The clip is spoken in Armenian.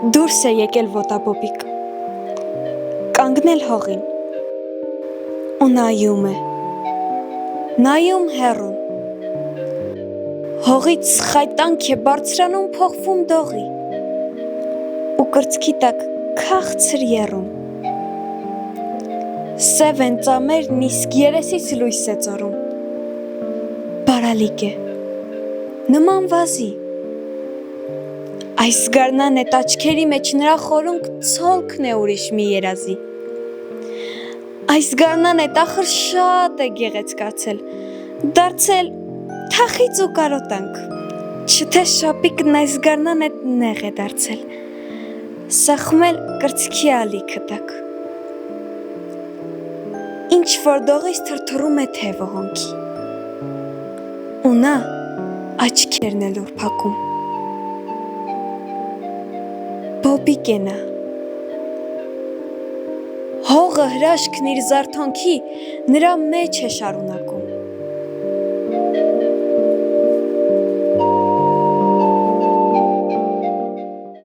Դուրս է եկել ոտաբոբիկ, կանգնել հողին ու նայում հեռուն, հողից խայտանք է բարձրանում փոխվում դողի ու կրծքի տակ քաղցր եռում, սև են ծամերն իսկ երեսից լույս է ծորում, բարալիկ է, նման վազի, այս զգարնանետ աչքերի մեջ նրա խորունկ ցոլքն է ուրիշ մի երազի, այս զգարնանետ ախր շատ է գեղեցկացել, դարձել թախիծ ու կարոտանք, չթե շապիկն այս զգարնանետ նեղ է դարձել, սախմել կրծքի ալիքը տակ, ինչ-որ դողից թրթռում է թե ողոնքի, ու նա աչքերն է լուր փակում, Բոբիկ է նա, հողը հրաշքն իր զարթոնքի նրա մեջ է շարունակում,